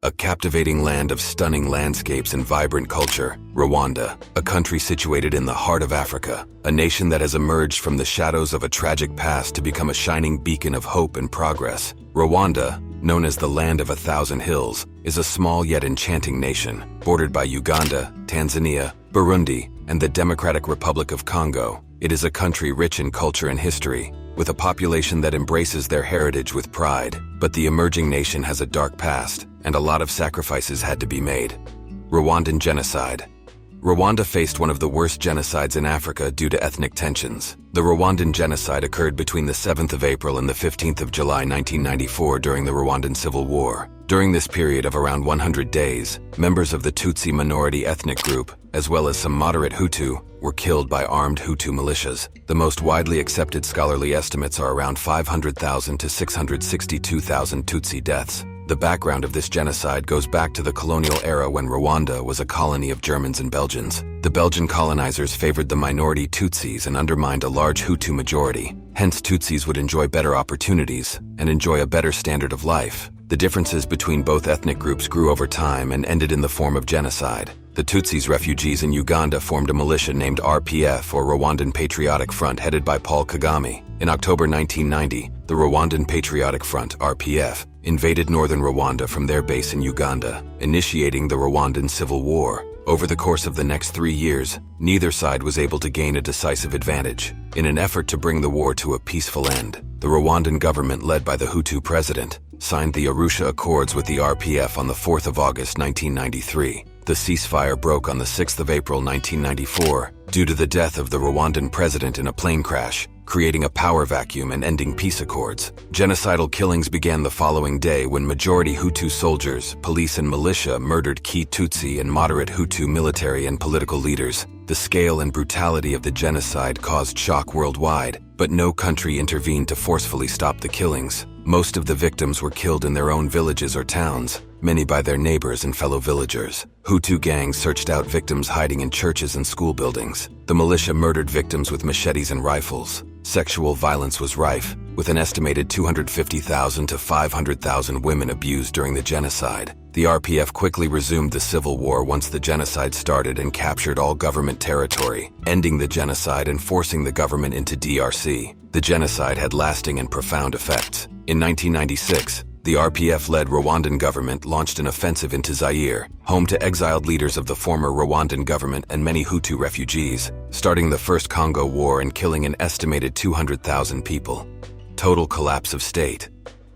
a captivating land of stunning landscapes and vibrant culture. Rwanda, a country situated in the heart of Africa, a nation that has emerged from the shadows of a tragic past to become a shining beacon of hope and progress. Rwanda, known as the Land of 1,000 Hills, is a small yet enchanting nation, bordered by Uganda, Tanzania, Burundi, and the Democratic Republic of Congo. It is a country rich in culture and history, with a population that embraces their heritage with pride. But the emerging nation has a dark past, and a lot of sacrifices had to be made. Rwandan genocide. Rwanda faced one of the worst genocides in Africa due to ethnic tensions. The Rwandan genocide occurred between the 7th of April and the 15th of July 1994 during the Rwandan Civil War. During this period of around 100 days, members of the Tutsi minority ethnic group, as well as some moderate Hutu, were killed by armed Hutu militias. The most widely accepted scholarly estimates are around 500,000 to 662,000 Tutsi deaths. The background of this genocide goes back to the colonial era when Rwanda was a colony of Germans and Belgians. The Belgian colonizers favored the minority Tutsis and undermined a large Hutu majority. Hence, Tutsis would enjoy better opportunities and enjoy a better standard of life. The differences between both ethnic groups grew over time and ended in the form of genocide. The Tutsis refugees in Uganda formed a militia named RPF, or Rwandan Patriotic Front, headed by Paul Kagame. In October 1990, the Rwandan Patriotic Front, RPF, invaded northern Rwanda from their base in Uganda, initiating the Rwandan Civil War. Over the course of the next 3 years, neither side was able to gain a decisive advantage. In an effort to bring the war to a peaceful end, the Rwandan government, led by the Hutu president, signed the Arusha Accords with the RPF on the 4th of August 1993. The ceasefire broke on the 6th of April 1994 due to the death of the Rwandan president in a plane crash, creating a power vacuum and ending peace accords. Genocidal killings began the following day when majority Hutu soldiers, police and militia murdered key Tutsi and moderate Hutu military and political leaders. The scale and brutality of the genocide caused shock worldwide, but no country intervened to forcefully stop the killings. Most of the victims were killed in their own villages or towns, many by their neighbors and fellow villagers. Hutu gangs searched out victims hiding in churches and school buildings. The militia murdered victims with machetes and rifles. Sexual violence was rife, with an estimated 250,000 to 500,000 women abused during the genocide. The RPF quickly resumed the civil war once the genocide started and captured all government territory, ending the genocide and forcing the government into DRC. The genocide had lasting and profound effects. In 1996, the RPF-led Rwandan government launched an offensive into Zaire, home to exiled leaders of the former Rwandan government and many Hutu refugees, starting the First Congo War and killing an estimated 200,000 people. Total collapse of state.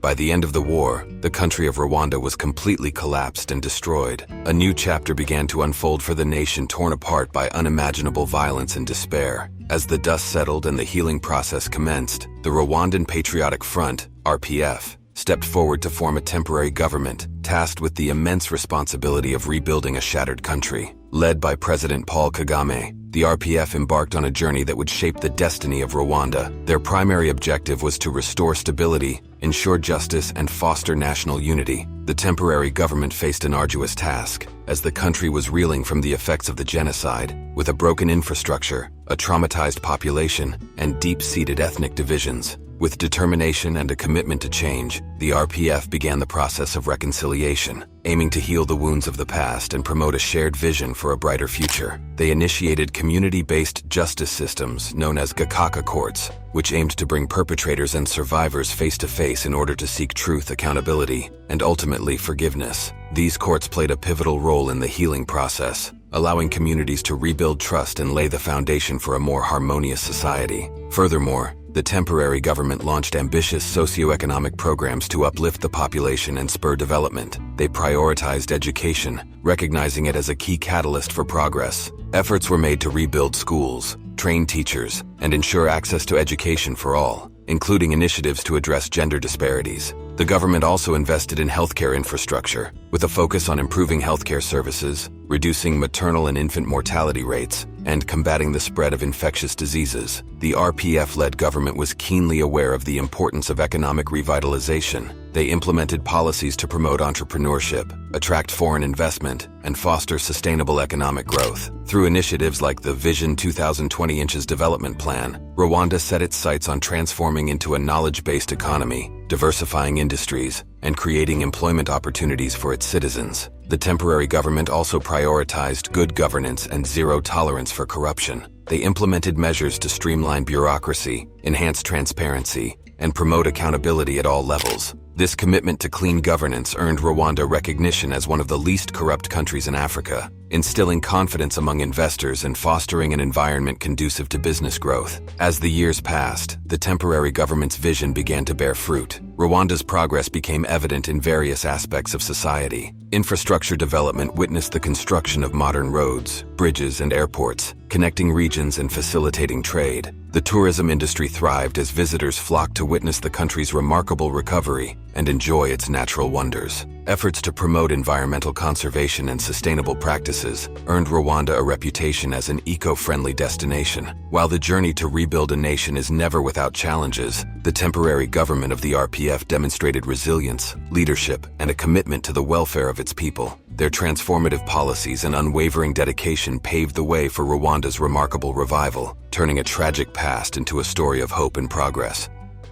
By the end of the war, the country of Rwanda was completely collapsed and destroyed. A new chapter began to unfold for the nation, torn apart by unimaginable violence and despair. As the dust settled and the healing process commenced, the Rwandan Patriotic Front, RPF, stepped forward to form a temporary government, tasked with the immense responsibility of rebuilding a shattered country. Led by President Paul Kagame, the RPF embarked on a journey that would shape the destiny of Rwanda. Their primary objective was to restore stability, ensure justice, and foster national unity. The temporary government faced an arduous task, as the country was reeling from the effects of the genocide, with a broken infrastructure, a traumatized population, and deep-seated ethnic divisions. With determination and a commitment to change, the RPF began the process of reconciliation, aiming to heal the wounds of the past and promote a shared vision for a brighter future. They initiated community-based justice systems known as Gakaka courts, which aimed to bring perpetrators and survivors face to face in order to seek truth, accountability, and ultimately forgiveness. These courts played a pivotal role in the healing process, allowing communities to rebuild trust and lay the foundation for a more harmonious society. Furthermore, the temporary government launched ambitious socio-economic programs to uplift the population and spur development. They prioritized education, recognizing it as a key catalyst for progress. Efforts were made to rebuild schools, train teachers, and ensure access to education for all, including initiatives to address gender disparities. The government also invested in healthcare infrastructure, with a focus on improving healthcare services, reducing maternal and infant mortality rates, and combating the spread of infectious diseases. The RPF-led government was keenly aware of the importance of economic revitalization. They implemented policies to promote entrepreneurship, attract foreign investment, and foster sustainable economic growth. Through initiatives like the Vision 2020 Inches Development Plan, Rwanda set its sights on transforming into a knowledge-based economy, diversifying industries, and creating employment opportunities for its citizens. The temporary government also prioritized good governance and zero tolerance for corruption. They implemented measures to streamline bureaucracy, enhance transparency, and promote accountability at all levels. This commitment to clean governance earned Rwanda recognition as one of the least corrupt countries in Africa, instilling confidence among investors and fostering an environment conducive to business growth. As the years passed, the temporary government's vision began to bear fruit. Rwanda's progress became evident in various aspects of society. Infrastructure development witnessed the construction of modern roads, bridges, and airports, connecting regions and facilitating trade. The tourism industry thrived as visitors flocked to witness the country's remarkable recovery and enjoy its natural wonders. Efforts to promote environmental conservation and sustainable practices earned Rwanda a reputation as an eco-friendly destination. While the journey to rebuild a nation is never without challenges, the temporary government of the RPF demonstrated resilience, leadership, and a commitment to the welfare of its people. Their transformative policies and unwavering dedication paved the way for Rwanda's remarkable revival, turning a tragic past into a story of hope and progress.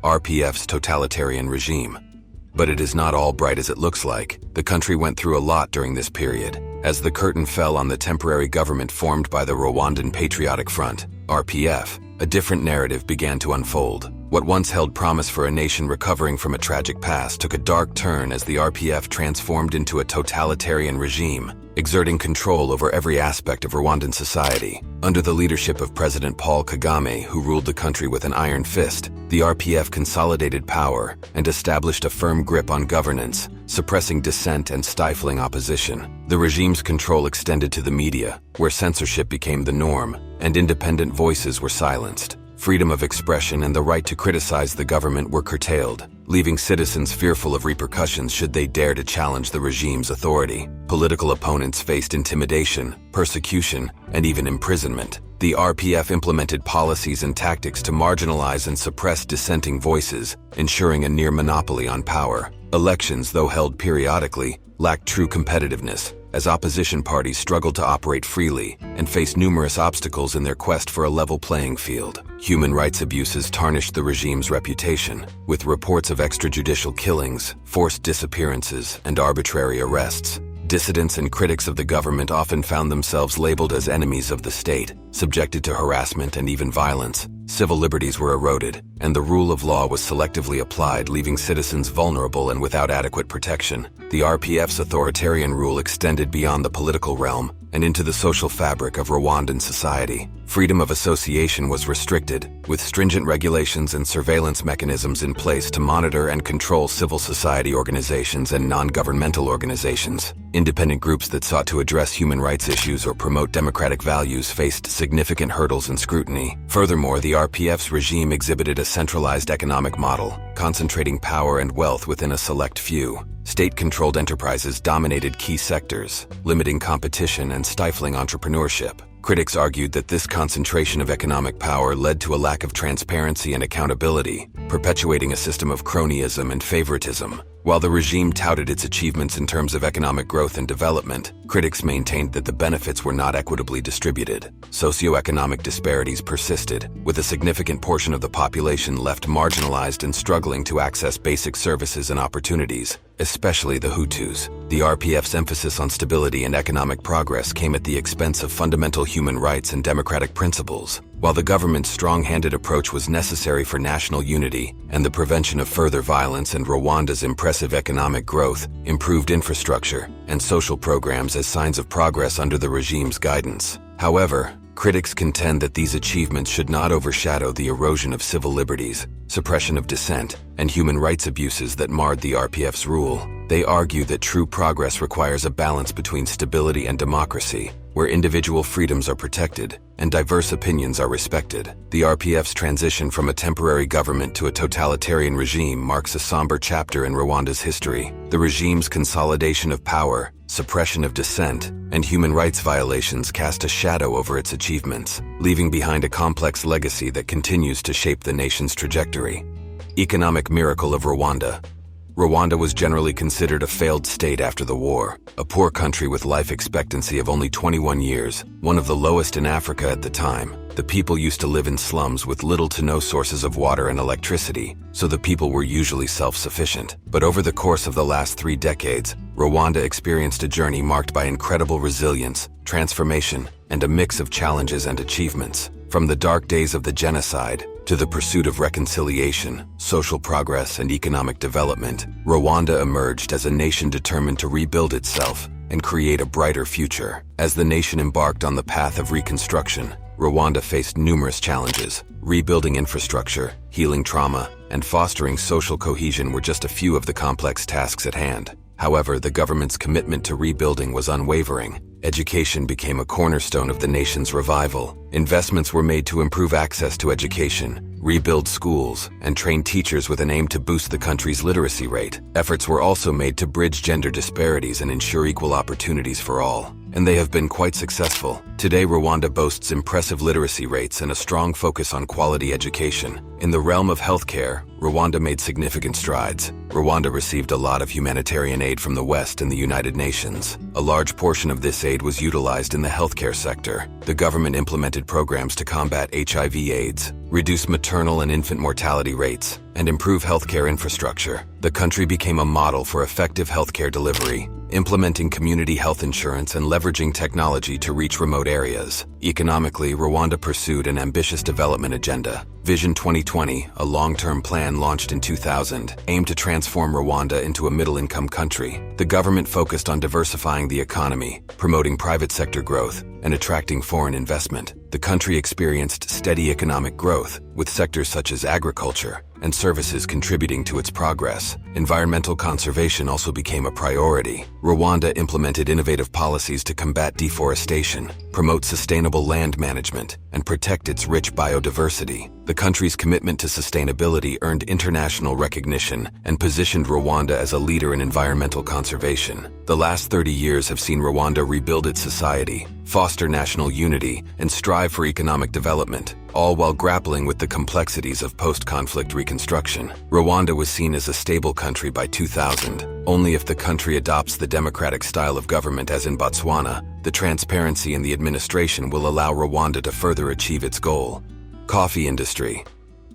RPF's totalitarian regime. But it is not all bright as it looks like. The country went through a lot during this period. As the curtain fell on the temporary government formed by the Rwandan Patriotic Front, RPF, a different narrative began to unfold. What once held promise for a nation recovering from a tragic past took a dark turn as the RPF transformed into a totalitarian regime, exerting control over every aspect of Rwandan society. Under the leadership of President Paul Kagame, who ruled the country with an iron fist, the RPF consolidated power and established a firm grip on governance, suppressing dissent and stifling opposition. The regime's control extended to the media, where censorship became the norm, and independent voices were silenced. Freedom of expression and the right to criticize the government were curtailed, leaving citizens fearful of repercussions should they dare to challenge the regime's authority. Political opponents faced intimidation, persecution, and even imprisonment. The RPF implemented policies and tactics to marginalize and suppress dissenting voices, ensuring a near monopoly on power. Elections, though held periodically, lacked true competitiveness, as opposition parties struggled to operate freely and faced numerous obstacles in their quest for a level playing field. Human rights abuses tarnished the regime's reputation, with reports of extrajudicial killings, forced disappearances, and arbitrary arrests. Dissidents and critics of the government often found themselves labeled as enemies of the state, subjected to harassment and even violence. Civil liberties were eroded, and the rule of law was selectively applied, leaving citizens vulnerable and without adequate protection. The RPF's authoritarian rule extended beyond the political realm and into the social fabric of Rwandan society. Freedom of association was restricted, with stringent regulations and surveillance mechanisms in place to monitor and control civil society organizations and non-governmental organizations. Independent groups that sought to address human rights issues or promote democratic values faced significant hurdles and scrutiny. Furthermore, the RPF's regime exhibited a centralized economic model, concentrating power and wealth within a select few. State-controlled enterprises dominated key sectors, limiting competition and stifling entrepreneurship. Critics argued that this concentration of economic power led to a lack of transparency and accountability, perpetuating a system of cronyism and favoritism. While the regime touted its achievements in terms of economic growth and development, critics maintained that the benefits were not equitably distributed. Socioeconomic disparities persisted, with a significant portion of the population left marginalized and struggling to access basic services and opportunities, especially the Hutus. The RPF's emphasis on stability and economic progress came at the expense of fundamental human rights and democratic principles. While the government's strong-handed approach was necessary for national unity and the prevention of further violence and Rwanda's impressive economic growth, improved infrastructure, and social programs as signs of progress under the regime's guidance. However, critics contend that these achievements should not overshadow the erosion of civil liberties, suppression of dissent, and human rights abuses that marred the RPF's rule. They argue that true progress requires a balance between stability and democracy, where individual freedoms are protected and diverse opinions are respected. The RPF's transition from a temporary government to a totalitarian regime marks a somber chapter in Rwanda's history. The regime's consolidation of power, suppression of dissent, and human rights violations cast a shadow over its achievements, leaving behind a complex legacy that continues to shape the nation's trajectory. Economic miracle of Rwanda. Rwanda was generally considered a failed state after the war, a poor country with life expectancy of only 21 years, one of the lowest in Africa at the time. The people used to live in slums with little to no sources of water and electricity, so the people were usually self-sufficient. But over the course of the last 3 decades, Rwanda experienced a journey marked by incredible resilience, transformation, and a mix of challenges and achievements. From the dark days of the genocide to the pursuit of reconciliation, social progress, and economic development, Rwanda emerged as a nation determined to rebuild itself and create a brighter future. As the nation embarked on the path of reconstruction, Rwanda faced numerous challenges. Rebuilding infrastructure, healing trauma, and fostering social cohesion were just a few of the complex tasks at hand. However, the government's commitment to rebuilding was unwavering. Education became a cornerstone of the nation's revival. Investments were made to improve access to education, rebuild schools, and train teachers with an aim to boost the country's literacy rate. Efforts were also made to bridge gender disparities and ensure equal opportunities for all. And they have been quite successful. Today, Rwanda boasts impressive literacy rates and a strong focus on quality education. In the realm of healthcare, Rwanda made significant strides. Rwanda received a lot of humanitarian aid from the West and the United Nations. A large portion of this aid was utilized in the healthcare sector. The government implemented programs to combat HIV/AIDS, reduce maternal and infant mortality rates, and improve healthcare infrastructure. The country became a model for effective healthcare delivery, implementing community health insurance and leveraging technology to reach remote areas. Economically, Rwanda pursued an ambitious development agenda. Vision 2020, a long-term plan launched in 2000, aimed to transform Rwanda into a middle-income country. The government focused on diversifying the economy, promoting private sector growth, and attracting foreign investment. The country experienced steady economic growth, with sectors such as agriculture and services contributing to its progress. Environmental conservation also became a priority. Rwanda implemented innovative policies to combat deforestation, promote sustainable land management, and protect its rich biodiversity. The country's commitment to sustainability earned international recognition and positioned Rwanda as a leader in environmental conservation. The last 30 years have seen Rwanda rebuild its society, foster national unity, and strive for economic development, all while grappling with the complexities of post-conflict reconstruction. Rwanda was seen as a stable country by 2000. Only if the country adopts the democratic style of government as in Botswana, the transparency in the administration will allow Rwanda to further achieve its goal. Coffee industry.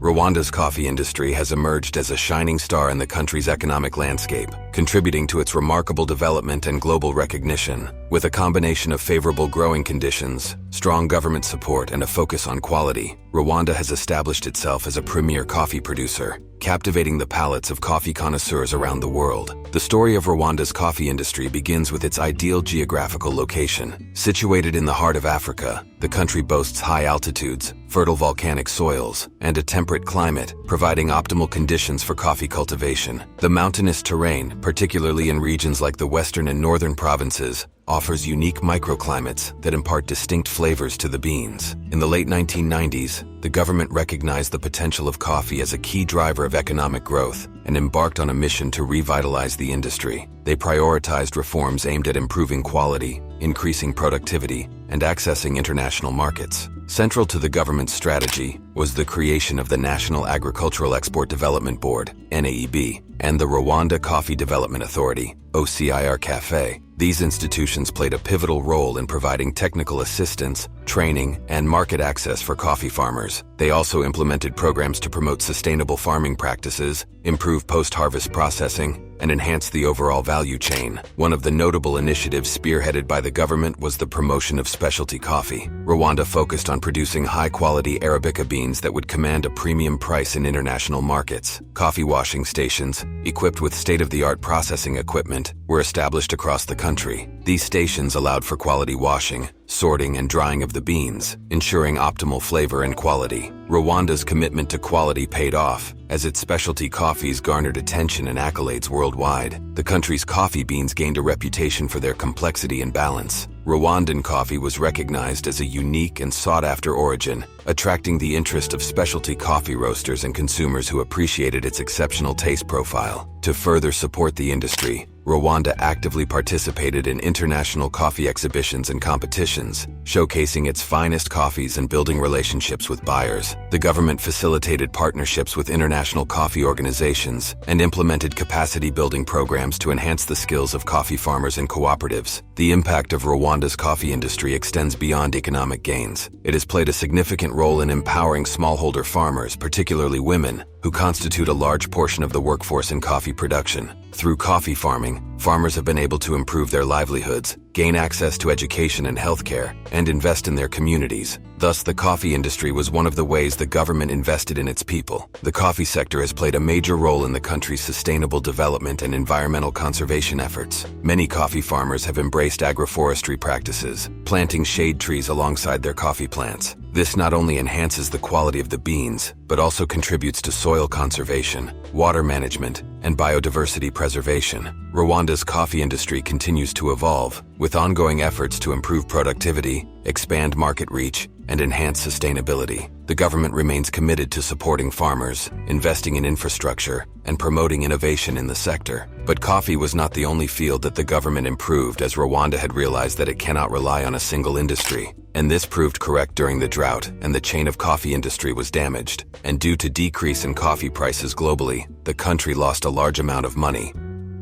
Rwanda's coffee industry has emerged as a shining star in the country's economic landscape, contributing to its remarkable development and global recognition. With a combination of favorable growing conditions, strong government support, and a focus on quality, Rwanda has established itself as a premier coffee producer, captivating the palates of coffee connoisseurs around the world. The story of Rwanda's coffee industry begins with its ideal geographical location. Situated in the heart of Africa, the country boasts high altitudes, fertile volcanic soils, and a temperate climate, providing optimal conditions for coffee cultivation. The mountainous terrain, particularly in regions like the western and northern provinces, offers unique microclimates that impart distinct flavors to the beans. In the late 1990s, the government recognized the potential of coffee as a key driver of economic growth and embarked on a mission to revitalize the industry. They prioritized reforms aimed at improving quality, increasing productivity, and accessing international markets. Central to the government's strategy was the creation of the National Agricultural Export Development Board, NAEB, and the Rwanda Coffee Development Authority, OCIR-CAFE. These institutions played a pivotal role in providing technical assistance, training, and market access for coffee farmers. They also implemented programs to promote sustainable farming practices, improve post-harvest processing, and enhance the overall value chain. One of the notable initiatives spearheaded by the government was the promotion of specialty coffee. Rwanda focused on producing high-quality Arabica beans that would command a premium price in international markets. Coffee washing stations, equipped with state-of-the-art processing equipment, were established across the country. These stations allowed for quality washing, sorting, and drying of the beans, ensuring optimal flavor and quality. Rwanda's commitment to quality paid off, as its specialty coffees garnered attention and accolades worldwide. The country's coffee beans gained a reputation for their complexity and balance. Rwandan coffee was recognized as a unique and sought-after origin, attracting the interest of specialty coffee roasters and consumers who appreciated its exceptional taste profile. To further support the industry, Rwanda actively participated in international coffee exhibitions and competitions, showcasing its finest coffees and building relationships with buyers. The government facilitated partnerships with international coffee organizations and implemented capacity-building programs to enhance the skills of coffee farmers and cooperatives. The impact of Rwanda's coffee industry extends beyond economic gains. It has played a significant role in empowering smallholder farmers, particularly women, who constitute a large portion of the workforce in coffee production. Through coffee farming, farmers have been able to improve their livelihoods, gain access to education and healthcare, and invest in their communities. Thus, the coffee industry was one of the ways the government invested in its people. The coffee sector has played a major role in the country's sustainable development and environmental conservation efforts. Many coffee farmers have embraced agroforestry practices, planting shade trees alongside their coffee plants. This not only enhances the quality of the beans, but also contributes to soil conservation, water management, and biodiversity preservation. Rwanda's coffee industry continues to evolve, with ongoing efforts to improve productivity, expand market reach, and enhance sustainability. The government remains committed to supporting farmers, investing in infrastructure, and promoting innovation in the sector. But coffee was not the only field that the government improved, as Rwanda had realized that it cannot rely on a single industry. And this proved correct during the drought, and the chain of coffee industry was damaged. And due to decrease in coffee prices globally, the country lost a large amount of money.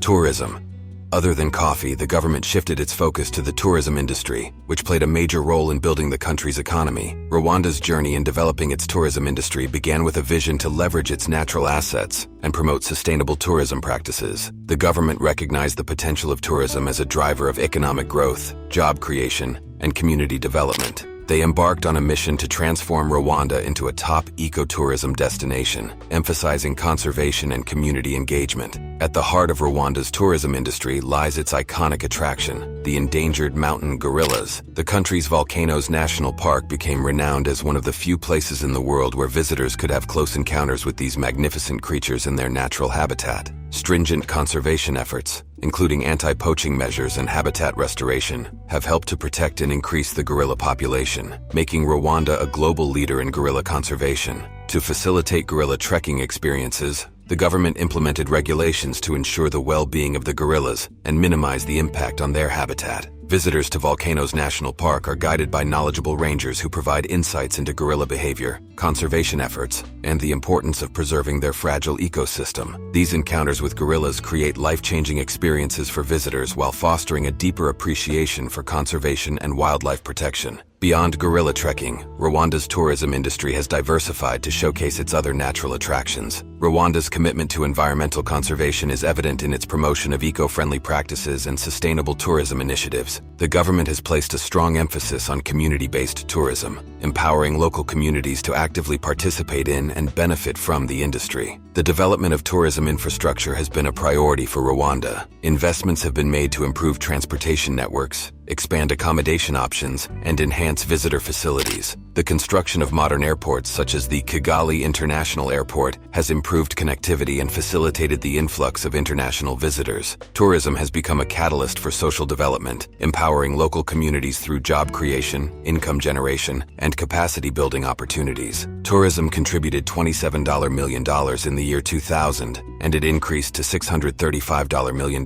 Tourism. Other than coffee, the government shifted its focus to the tourism industry, which played a major role in building the country's economy. Rwanda's journey in developing its tourism industry began with a vision to leverage its natural assets and promote sustainable tourism practices. The government recognized the potential of tourism as a driver of economic growth, job creation, and community development. They embarked on a mission to transform Rwanda into a top ecotourism destination, emphasizing conservation and community engagement. At the heart of Rwanda's tourism industry lies its iconic attraction, the endangered mountain gorillas. The country's Volcanoes National Park became renowned as one of the few places in the world where visitors could have close encounters with these magnificent creatures in their natural habitat. Stringent conservation efforts, including anti-poaching measures and habitat restoration, have helped to protect and increase the gorilla population, making Rwanda a global leader in gorilla conservation. To facilitate gorilla trekking experiences, the government implemented regulations to ensure the well-being of the gorillas and minimize the impact on their habitat. Visitors to Volcanoes National Park are guided by knowledgeable rangers who provide insights into gorilla behavior, conservation efforts, and the importance of preserving their fragile ecosystem. These encounters with gorillas create life-changing experiences for visitors while fostering a deeper appreciation for conservation and wildlife protection. Beyond gorilla trekking, Rwanda's tourism industry has diversified to showcase its other natural attractions. Rwanda's commitment to environmental conservation is evident in its promotion of eco-friendly practices and sustainable tourism initiatives. The government has placed a strong emphasis on community-based tourism, empowering local communities to actively participate in and benefit from the industry. The development of tourism infrastructure has been a priority for Rwanda. Investments have been made to improve transportation networks, expand accommodation options, and enhance visitor facilities. The construction of modern airports such as the Kigali International Airport has improved connectivity and facilitated the influx of international visitors. Tourism has become a catalyst for social development, empowering local communities through job creation, income generation, and capacity building opportunities. Tourism contributed $27 million in the year 2000, and it increased to $635 million in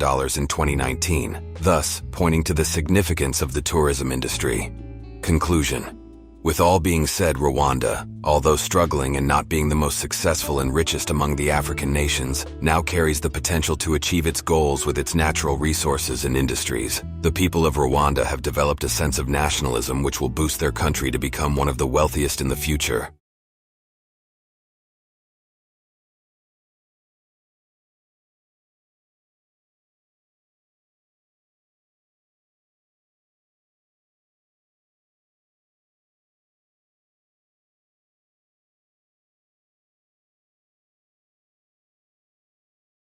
2019, thus pointing to the significance of the tourism industry. Conclusion. With all being said, Rwanda, although struggling and not being the most successful and richest among the African nations, now carries the potential to achieve its goals with its natural resources and industries. The people of Rwanda have developed a sense of nationalism which will boost their country to become one of the wealthiest in the future.